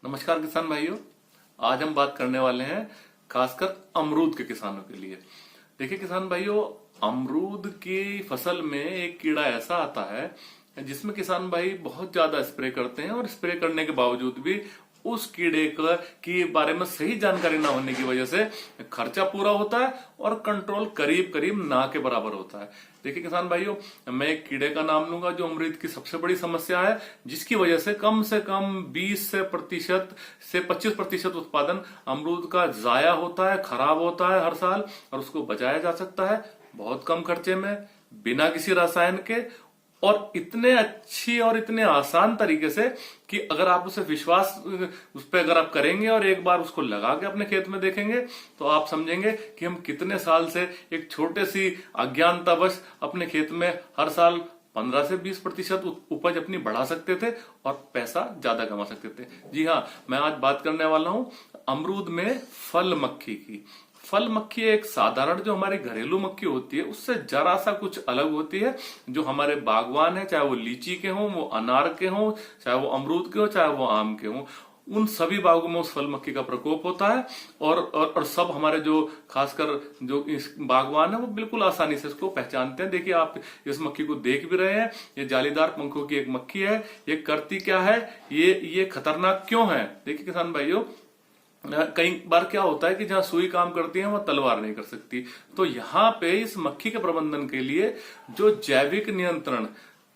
नमस्कार किसान भाइयों। आज हम बात करने वाले हैं खासकर अमरूद के किसानों के लिए। देखिए किसान भाइयों, अमरूद की फसल में एक कीड़ा ऐसा आता है जिसमें किसान भाई बहुत ज्यादा स्प्रे करते हैं और स्प्रे करने के बावजूद भी उस कीड़े के बारे में सही जानकारी ना होने की वजह से खर्चा पूरा होता है और कंट्रोल करीब करीब ना के बराबर होता है। देखिए किसान भाइयों, मैं एक कीड़े का नाम लूंगा जो अमरूद की सबसे बड़ी समस्या है, जिसकी वजह से कम 20 से 25% उत्पादन अमरूद का जाया होता है, खराब होता है हर साल। और उसको बचाया जा सकता है बहुत कम खर्चे में, बिना किसी रसायन के, और इतने अच्छी और इतने आसान तरीके से कि अगर आप उसे विश्वास उस पर अगर आप करेंगे और एक बार उसको लगा के अपने खेत में देखेंगे तो आप समझेंगे कि हम कितने साल से एक छोटे सी अज्ञानतावश अपने खेत में हर साल 15 से 20% उपज अपनी बढ़ा सकते थे और पैसा ज्यादा कमा सकते थे। जी हाँ, मैं आज बात करने वाला हूं अमरूद में फल मक्खी की। फल मक्खी एक साधारण जो हमारी घरेलू मक्खी होती है उससे जरा सा कुछ अलग होती है। जो हमारे बागवान है, चाहे वो लीची के हों, वो अनार के हों, चाहे वो अमरूद के हों, चाहे वो आम के हों, उन सभी बागों में उस फल मक्खी का प्रकोप होता है। और सब हमारे जो खासकर जो इस बागवान है वो बिल्कुल आसानी से इसको पहचानते हैं। देखिए आप इस मक्खी को देख भी रहे हैं, ये जालीदार पंखों की एक मक्खी है। ये करती क्या है, ये खतरनाक क्यों है? देखिए किसान भाइयों, कई बार क्या होता है कि जहां सुई काम करती है वहां तलवार नहीं कर सकती। तो यहाँ पे इस मक्खी के प्रबंधन के लिए जो जैविक नियंत्रण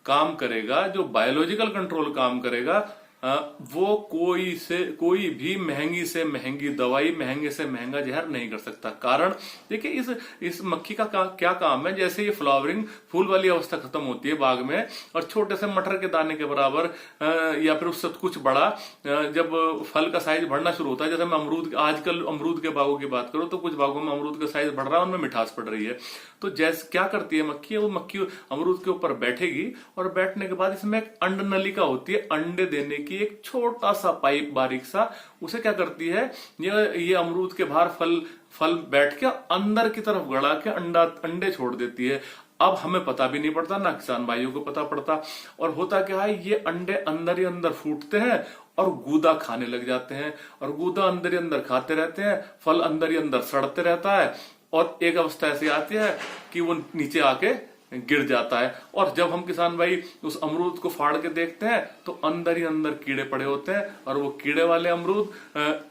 काम करेगा, जो बायोलॉजिकल कंट्रोल काम करेगा, वो कोई भी महंगी से महंगी दवाई, महंगे से महंगा जहर नहीं कर सकता। कारण देखिए, इस मक्खी का क्या काम है। जैसे ये फ्लावरिंग, फूल वाली अवस्था खत्म होती है बाग में और छोटे से मटर के दाने के बराबर या फिर उससे कुछ बड़ा जब फल का साइज बढ़ना शुरू होता है, जैसे मैं आजकल अमरूद के बागों की बात करूं तो कुछ बागों में अमरूद का साइज बढ़ रहा है, उनमें मिठास पड़ रही है। तो जैसे क्या करती है मक्खी, वो मक्खी अमरूद के ऊपर बैठेगी और बैठने के बाद इसमें एक अंड नलिका होती है, अंडे देने की एक छोटा सा पाइप बारीक सा, उसे क्या करती है, ये अमरूद के बाहर फल बैठ के अंदर की तरफ गड़ा के अंडे छोड़ देती है। अब हमें पता भी नहीं पड़ता, ना किसान भाइयों को पता पड़ता। और होता क्या है, ये अंडे अंदर ही अंदर फूटते हैं और गूदा खाने लग जाते हैं, और गूदा अंदर ही अंदर खाते रहते हैं, फल अंदर ही अंदर सड़ते रहता है और एक अवस्था ऐसी आती है कि वो नीचे आके गिर जाता है। और जब हम किसान भाई उस अमरूद को फाड़ के देखते हैं तो अंदर ही अंदर कीड़े पड़े होते हैं, और वो कीड़े वाले अमरूद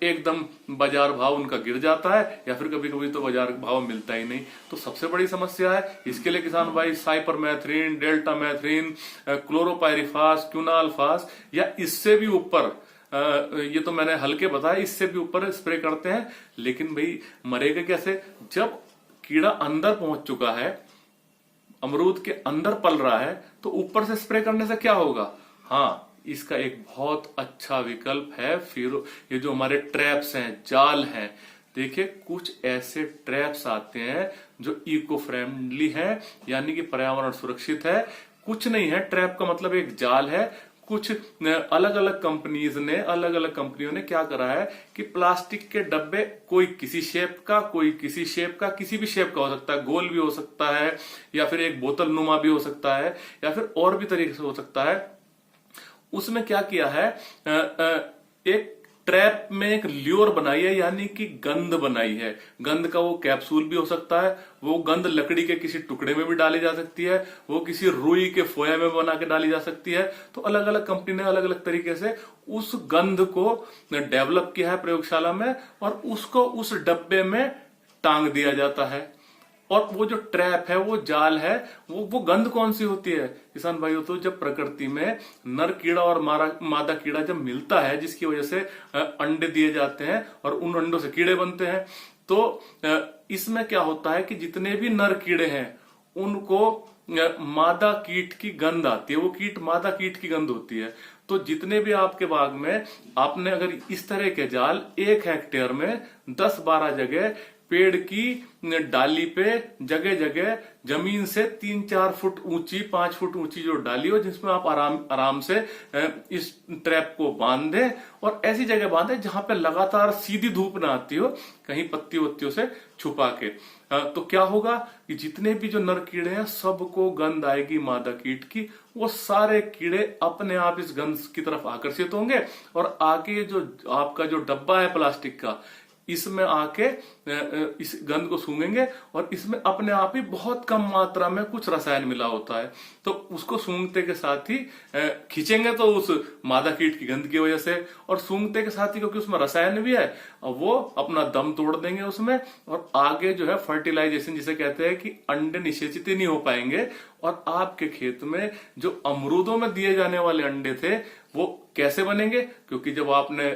एकदम बाजार भाव उनका गिर जाता है, या फिर कभी कभी तो बाजार भाव मिलता ही नहीं। तो सबसे बड़ी समस्या है। इसके लिए किसान भाई साइपरमेथ्रिन, डेल्टामेथ्रिन, क्लोरोपायरिफास, क्यूनाल्फास या इससे भी ऊपर, ये तो मैंने हल्के बताया, इससे भी ऊपर स्प्रे करते हैं। लेकिन भाई मरेगा कैसे? जब कीड़ा अंदर पहुंच चुका है, अमरूद के अंदर पल रहा है, तो ऊपर से स्प्रे करने से क्या होगा? हाँ, इसका एक बहुत अच्छा विकल्प है। फिर ये जो हमारे ट्रैप्स हैं, जाल हैं, देखिए कुछ ऐसे ट्रैप्स आते हैं जो इको फ्रेंडली है, यानी कि पर्यावरण सुरक्षित है। कुछ नहीं है, ट्रैप का मतलब एक जाल है। कुछ अलग अलग कंपनियों ने क्या करा है कि प्लास्टिक के डब्बे, कोई किसी शेप का, कोई किसी शेप का, किसी भी शेप का हो सकता है, गोल भी हो सकता है, या फिर एक बोतल नुमा भी हो सकता है, या फिर और भी तरीके से हो सकता है। उसमें क्या किया है, एक ट्रैप में एक ल्योर बनाई है, यानी कि गंध बनाई है। गंध का वो कैप्सूल भी हो सकता है, वो गंध लकड़ी के किसी टुकड़े में भी डाली जा सकती है, वो किसी रुई के फोया में बना के डाली जा सकती है। तो अलग अलग कंपनी ने अलग अलग तरीके से उस गंध को डेवलप किया है प्रयोगशाला में, और उसको उस डब्बे में टांग दिया जाता है। और वो जो ट्रैप है, वो जाल है, वो गंध कौन सी होती है किसान भाइयों? तो जब प्रकृति में नर कीड़ा और मादा कीड़ा जब मिलता है, जिसकी वजह से अंडे दिए जाते हैं और उन अंडों से कीड़े बनते हैं, तो इसमें क्या होता है कि जितने भी नर कीड़े हैं उनको मादा कीट की गंध आती है। वो कीट मादा कीट की गंध होती है। तो जितने भी आपके बाग में आपने अगर इस तरह के जाल 1 हेक्टेयर में 10-12 जगह पेड़ की डाली पे जगह जगह जमीन से 3-4 फुट ऊंची, 5 फुट ऊंची जो डाली हो, जिसमें आप आराम से इस ट्रैप को बांध दें, और ऐसी जगह बांधे जहां पे लगातार सीधी धूप ना आती हो, कहीं पत्ती वत्तियों से छुपा के। तो क्या होगा कि जितने भी जो नर कीड़े हैं सबको गंध आएगी मादा कीट की, वो सारे कीड़े अपने आप इस गंध की तरफ आकर्षित होंगे और आके जो आपका जो डब्बा है प्लास्टिक का, इसमें आके इस गंध को सूंघेंगे, और इसमें अपने आप ही बहुत कम मात्रा में कुछ रसायन मिला होता है। तो उसको सूंघते के साथ ही खींचेंगे तो उस मादा कीट की गंध की वजह से, और सूंघते के साथ ही क्योंकि उसमें रसायन भी है, वो अपना दम तोड़ देंगे उसमें, और आगे जो है फर्टिलाइजेशन जिसे कहते हैं कि अंडे निषेचित ही नहीं हो पाएंगे, और आपके खेत में जो अमरूदों में दिए जाने वाले अंडे थे वो कैसे बनेंगे? क्योंकि जब आपने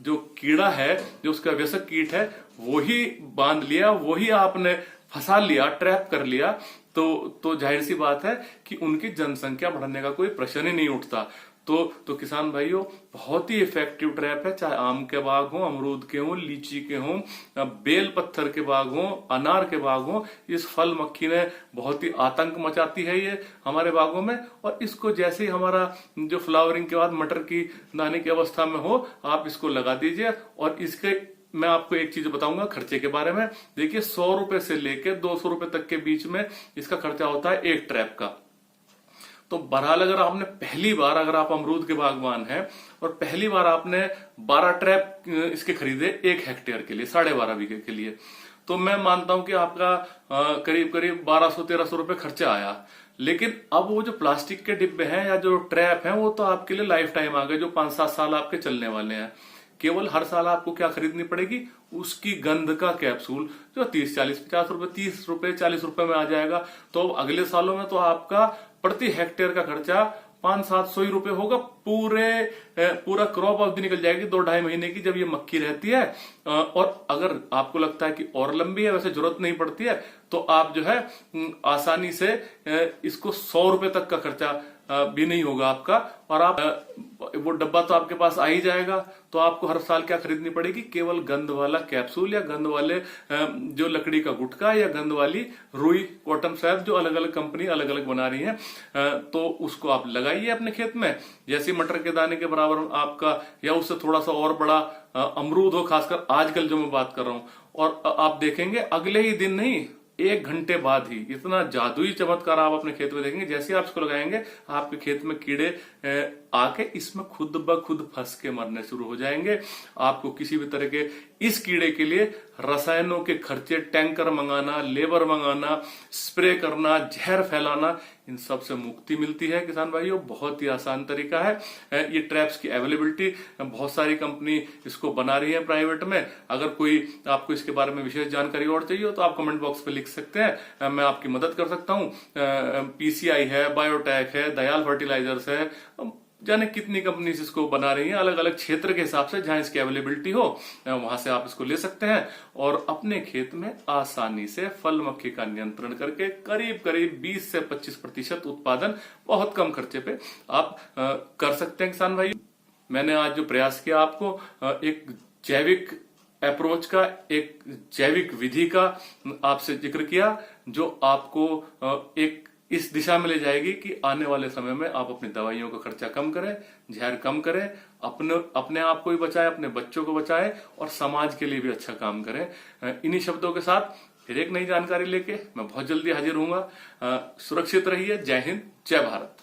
जो कीड़ा है, जो उसका व्यसक कीट है, वो ही बांध लिया, वो ही आपने फंसा लिया, ट्रैप कर लिया, तो जाहिर सी बात है कि उनकी जनसंख्या बढ़ने का कोई प्रश्न ही नहीं उठता। तो किसान भाइयों, बहुत ही इफेक्टिव ट्रैप है, चाहे आम के बाग हो, अमरूद के हो, लीची के हो, बेल पत्थर के बाग हो, अनार के बाग हो, इस फल मक्खी ने बहुत ही आतंक मचाती है ये हमारे बागों में। और इसको जैसे ही हमारा जो फ्लावरिंग के बाद मटर की दाने की अवस्था में हो, आप इसको लगा दीजिए। और इसके मैं आपको एक चीज बताऊंगा खर्चे के बारे में। देखिए, 100 रुपए से लेके 200 रुपए तक के बीच में इसका खर्चा होता है एक ट्रैप का। तो बहरहाल अगर आपने पहली बार, अगर आप अमरूद के बागवान हैं और पहली बार आपने 12 ट्रैप इसके खरीदे 1 हेक्टेयर के लिए, 12.5 बीघे के लिए, तो मैं मानता हूं कि आपका करीब करीब 1200-1300 रुपए खर्चा आया। लेकिन अब वो जो प्लास्टिक के डिब्बे हैं या जो ट्रैप हैं, वो तो आपके लिए लाइफ टाइम आ गए, जो 5-7 साल आपके चलने वाले हैं। केवल हर साल आपको क्या खरीदनी पड़ेगी? उसकी गंध का कैप्सूल, जो 30-40-50 रुपए, 30 रुपए 40 रुपए में आ जाएगा। तो अगले सालों में तो आपका प्रति हेक्टेयर का खर्चा 500-700 ही रुपए होगा। पूरा क्रॉप अवधि निकल जाएगी 2-2.5 महीने की, जब ये मक्खी रहती है। और अगर आपको लगता है कि और लंबी है, वैसे जरूरत नहीं पड़ती है, तो आप जो है आसानी से इसको 100 रुपए तक का खर्चा भी नहीं होगा आपका, और आप वो डब्बा तो आपके पास आ ही जाएगा। तो आपको हर साल क्या खरीदनी पड़ेगी? केवल गंध वाला कैप्सूल, या गंध वाले जो लकड़ी का गुटखा, या गंध वाली रुई कॉटन सैप, जो अलग अलग कंपनी अलग अलग बना रही है। तो उसको आप लगाइए अपने खेत में, जैसे मटर के दाने के बराबर आपका, या उससे थोड़ा सा और बड़ा अमरूद हो, खासकर आजकल जो मैं बात कर रहा हूं, और आप देखेंगे अगले ही दिन नहीं, 1 घंटे बाद ही इतना जादुई चमत्कार आप अपने खेत में देखेंगे। जैसे आप इसको लगाएंगे, आपके खेत में कीड़े आके इसमें खुद ब खुद फंस के मरने शुरू हो जाएंगे। आपको किसी भी तरह के इस कीड़े के लिए रसायनों के खर्चे, टैंकर मंगाना, लेबर मंगाना, स्प्रे करना, जहर फैलाना, इन सब से मुक्ति मिलती है किसान भाइयों। बहुत ही आसान तरीका है। ये ट्रैप्स की अवेलेबिलिटी, बहुत सारी कंपनी इसको बना रही है प्राइवेट में। अगर कोई आपको इसके बारे में विशेष जानकारी और चाहिए हो तो आप कमेंट बॉक्स पे लिख सकते हैं, मैं आपकी मदद कर सकता हूं। पीसीआई है, बायोटेक है, दयाल फर्टिलाइजर्स है, जाने कितनी कंपनीज इसको बना रही हैं, अलग अलग क्षेत्र के हिसाब से जहां इसकी अवेलेबिलिटी हो वहां से आप इसको ले सकते हैं, और अपने खेत में आसानी से फल मक्खी का नियंत्रण करके करीब करीब 20 से 25% उत्पादन बहुत कम खर्चे पे आप कर सकते हैं किसान भाई। मैंने आज जो प्रयास किया, आपको एक जैविक अप्रोच का, एक जैविक विधि का आपसे जिक्र किया, जो आपको एक इस दिशा में ले जाएगी कि आने वाले समय में आप अपनी दवाइयों का खर्चा कम करें, जहर कम करें, अपने आप को भी बचाएं, अपने बच्चों को बचाएं, और समाज के लिए भी अच्छा काम करें। इन्हीं शब्दों के साथ फिर एक नई जानकारी लेके मैं बहुत जल्दी हाजिर होऊंगा। सुरक्षित रहिए। जय हिंद, जय भारत।